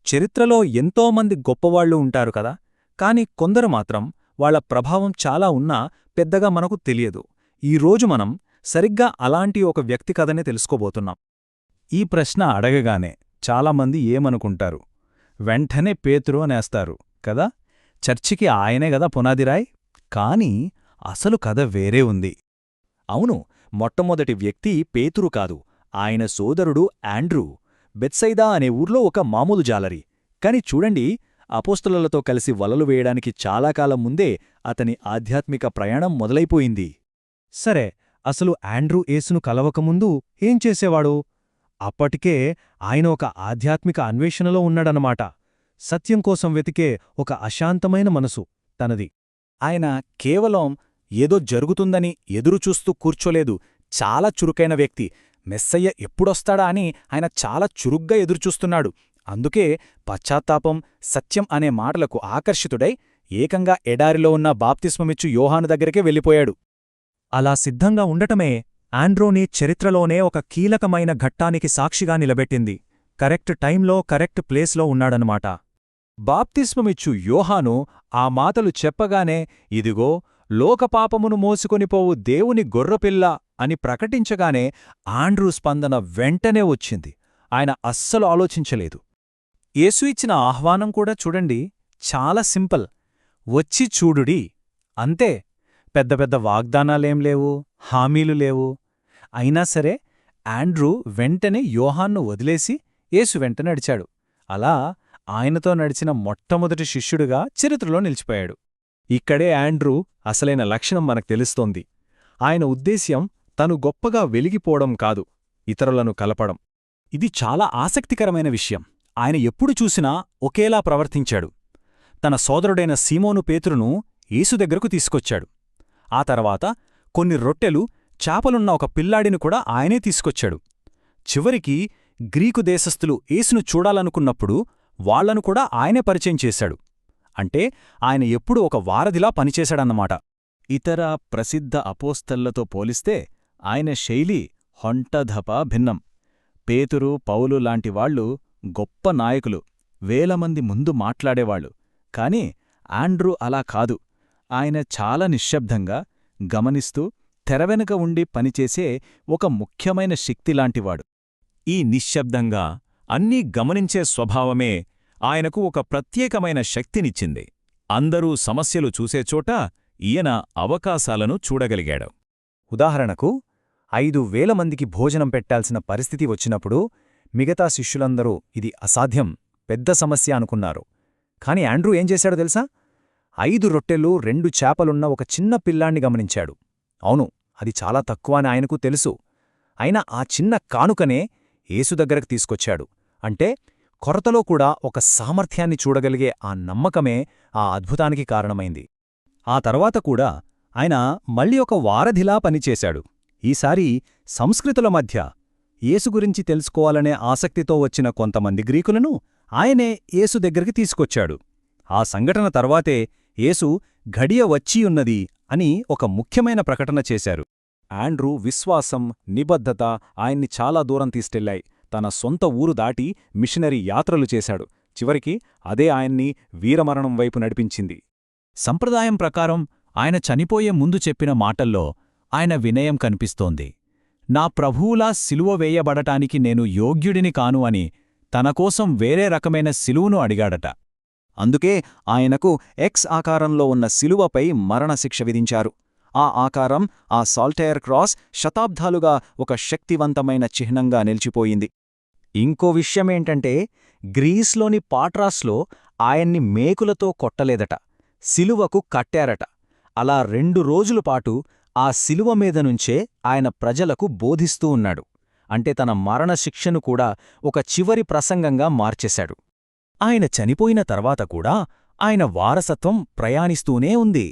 చరిత్రలో ఎంతోమంది గొప్పవాళ్లు ఉంటారు కదా, కాని కొందరు మాత్రం వాళ్ల ప్రభావం చాలా ఉన్నా పెద్దగా మనకు తెలియదు. ఈరోజు మనం సరిగ్గా అలాంటి ఒక వ్యక్తి కథనే తెలుసుకోబోతున్నాం. ఈ ప్రశ్న అడగగానే చాలామంది ఏమనుకుంటారు? వెంటనే పేతురు అనేస్తారు కదా. చర్చికి ఆయనే గదా పునాదిరాయ్. కాని అసలు కథ వేరే ఉంది. అవును, మొట్టమొదటి వ్యక్తి పేతురు కాదు, ఆయన సోదరుడు ఆండ్రూ. బెత్సైదా అనే ఊర్లో ఒక మామూలు జాలరి. కాని చూడండి, అపోస్తలులతో కలిసి వలలు వేయడానికి చాలా కాలం ముందే అతని ఆధ్యాత్మిక ప్రయాణం మొదలైపోయింది. సరే, అసలు ఆండ్రూ యేసును కలవకముందు ఏం చేసేవాడు? అప్పటికే ఆయన ఒక ఆధ్యాత్మిక అన్వేషణలో ఉన్నాడనమాట. సత్యం కోసం వెతికే ఒక అశాంతమైన మనసు తనది. ఆయన కేవలం ఏదో జరుగుతుందని ఎదురుచూస్తూ కూర్చోలేదు. చాలా చురుకైన వ్యక్తి. మెస్సయ్య ఎప్పుడొస్తాడా అని ఆయన చాలా చురుగ్గా ఎదురుచూస్తున్నాడు. అందుకే పశ్చాత్తాపం, సత్యం అనే మాటలకు ఆకర్షితుడై ఏకంగా ఎడారిలో ఉన్న బాప్తిస్మమిచ్చు యోహాను దగ్గరికే వెళ్ళిపోయాడు. అలా సిద్ధంగా ఉండటమే ఆండ్రూని చరిత్రలోనే ఒక కీలకమైన ఘట్టానికి సాక్షిగా నిలబెట్టింది. కరెక్ట్ టైంలో కరెక్ట్ ప్లేస్లో ఉన్నాడనమాట. బాప్తిస్మమిచ్చు యోహాను ఆ మాటలు చెప్పగానే, ఇదిగో లోకపాపమును మోసుకొనిపోవు దేవుని గొర్రెపిల్ల అని ప్రకటించగానే ఆండ్రూ స్పందన వెంటనే వచ్చింది. ఆయన అస్సలు ఆలోచించలేదు. యేసు ఇచ్చిన ఆహ్వానం కూడా చూడండి, చాలా సింపుల్. వచ్చి చూడుడి, అంతే. పెద్ద పెద్ద వాగ్దానాలేం లేవు, హామీలు లేవు. అయినా సరే ఆండ్రూ వెంటనే యోహాన్ను వదిలేసి యేసు వెంట నడిచాడు. అలా ఆయనతో నడిచిన మొట్టమొదటి శిష్యుడుగా చరిత్రలో నిలిచిపోయాడు. ఇక్కడే ఆండ్రూ అసలైన లక్షణం మనకు తెలుస్తోంది. ఆయన ఉద్దేశ్యం తను గొప్పగా వెలిగిపోవడం కాదు, ఇతరులను కలపడం. ఇది చాలా ఆసక్తికరమైన విషయం. ఆయన ఎప్పుడు చూసినా ఒకేలా ప్రవర్తించాడు. తన సోదరుడైన సీమోను పేతురును యేసు దగ్గరకు తీసుకొచ్చాడు. ఆ తర్వాత కొన్ని రొట్టెలు, చాపలున్న ఒక పిల్లాడిని కూడా ఆయనే తీసుకొచ్చాడు. చివరికి గ్రీకు దేశస్థులు యేసును చూడాలనుకున్నప్పుడు వాళ్లను కూడా ఆయనే పరిచయం చేశాడు. అంటే ఆయన ఎప్పుడూ ఒక వారధిలా పనిచేశాడన్నమాట. ఇతర ప్రసిద్ధ అపోస్తళ్లతో పోలిస్తే ఆయన శైలి హొంటధపా భిన్నం. పేతురు, పౌలు లాంటివాళ్లు గొప్ప నాయకులు, వేలమంది ముందు మాట్లాడేవాళ్లు. కాని ఆండ్రూ అలా కాదు. ఆయన చాలా నిశ్శబ్దంగా, గమనిస్తూ, తెరవెనుక ఉండి పనిచేసే ఒక ముఖ్యమైన శక్తిలాంటివాడు. ఈ నిశ్శబ్దంగా అన్నీ గమనించే స్వభావమే ఆయనకు ఒక ప్రత్యేకమైన శక్తినిచ్చింది. అందరూ సమస్యలు చూసేచోట ఈయన అవకాశాలను చూడగలిగాడు. ఉదాహరణకు 5,000 మందికి భోజనం పెట్టాల్సిన పరిస్థితి వచ్చినప్పుడు మిగతా శిష్యులందరూ ఇది అసాధ్యం, పెద్ద సమస్య అనుకున్నారు. కాని ఆండ్రూ ఏం చేశాడో తెలుసా? 5 రొట్టెలు 2 చేపలున్న ఒక చిన్న పిల్లాణ్ణి గమనించాడు. అవును, అది చాలా తక్కువ అని ఆయనకు తెలుసు. అయినా ఆ చిన్న కానుకనే యేసు దగ్గరకు తీసుకొచ్చాడు. అంటే కొరతలో కూడా ఒక సామర్థ్యాన్ని చూడగలిగే ఆ నమ్మకమే ఆ అద్భుతానికి కారణమైంది. ఆ తర్వాత కూడా ఆయన మళ్ళీ ఒక వారధిలా పనిచేశాడు. ఈసారి సంస్కృతుల మధ్య యేసు గురించి తెలుసుకోవాలనే ఆసక్తితో వచ్చిన కొంతమంది గ్రీకులను ఆయనే యేసు దగ్గరికి తీసుకొచ్చాడు. ఆ సంఘటన తర్వాతే యేసు ఘడియ వచ్చియున్నది అని ఒక ముఖ్యమైన ప్రకటన చేశారు. ఆండ్రూ విశ్వాసం, నిబద్ధత ఆయన్ని చాలా దూరం తీసుకెళ్లాయి. తన సొంత ఊరు దాటి మిషనరీ యాత్రలు చేశాడు. చివరికి అదే ఆయన్ని వీరమరణం వైపు నడిపించింది. సంప్రదాయం ప్రకారం ఆయన చనిపోయే ముందు చెప్పిన మాటల్లో ఆయన వినయం కనిపిస్తోంది. నా ప్రభువులా సిలువ వేయబడటానికి నేను యోగ్యుడిని కాను అని తనకోసం వేరే రకమైన సిలువును అడిగాడట. అందుకే ఆయనకు ఎక్స్ ఆకారంలో ఉన్న సిలువపై మరణశిక్ష విధించారు. ఆ ఆకారం, ఆ సాల్టైర్ క్రాస్ శతాబ్దాలుగా ఒక శక్తివంతమైన చిహ్నంగా నిలిచిపోయింది. ఇంకో విషయమేంటంటే, గ్రీస్లోని పాట్రాస్లో ఆయన్ని మేకులతో కొట్టలేదట, సిలువకు కట్టారట. అలా 2 రోజులపాటు ఆ సిలువ మీద నుంచే ఆయన ప్రజలకు బోధిస్తూ ఉన్నాడు. అంటే తన మరణశిక్షను కూడా ఒక చివరి ప్రసంగంగా మార్చేశాడు. ఆయన చనిపోయిన తర్వాత కూడా ఆయన వారసత్వం ప్రయాణిస్తూనే ఉంది.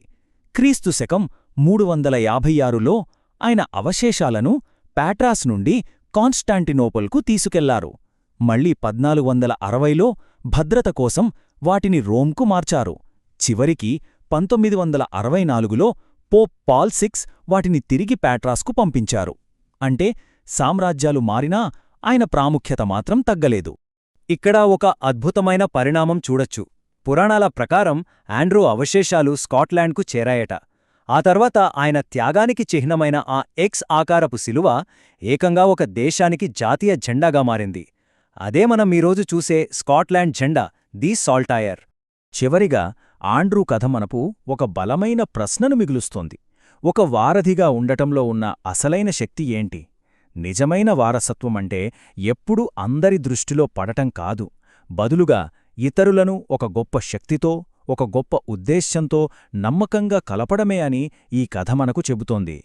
క్రీస్తు శకం 356లో ఆయన అవశేషాలను పాట్రాస్ నుండి కాన్స్టాంటినోపల్కు తీసుకెళ్లారు. మళ్లీ 1460లో భద్రత కోసం వాటిని రోమ్కు మార్చారు. చివరికి 1964లో పోప్ పాల్ VI వాటిని తిరిగి పాట్రాస్కు పంపించారు. అంటే సామ్రాజ్యాలు మారినా ఆయన ప్రాముఖ్యత మాత్రం తగ్గలేదు. ఇక్కడ ఒక అద్భుతమైన పరిణామం చూడొచ్చు. పురాణాల ప్రకారం ఆండ్రూ అవశేషాలు స్కాట్లాండ్కు చేరాయట. ఆ తర్వాత ఆయన త్యాగానికి చిహ్నమైన ఆ ఎక్స్ ఆకారపు శిలువ ఏకంగా ఒక దేశానికి జాతీయ జెండాగా మారింది. అదే మనం ఈరోజు చూసే స్కాట్లాండ్ జెండా, ది సాల్టాయర్. చివరిగా ఆండ్రూ కథ మనకు ఒక బలమైన ప్రశ్నను మిగులుస్తోంది. ఒక వారధిగా ఉండటంలో ఉన్న అసలైన శక్తి ఏంటి? నిజమైన వారసత్వమంటే ఎప్పుడూ అందరి దృష్టిలో పడటం కాదు, బదులుగా ఇతరులను ఒక గొప్ప శక్తితో, ఒక గొప్ప ఉద్దేశ్యంతో నమ్మకంగా కలపడమే అని ఈ కథ మనకు చెబుతోంది.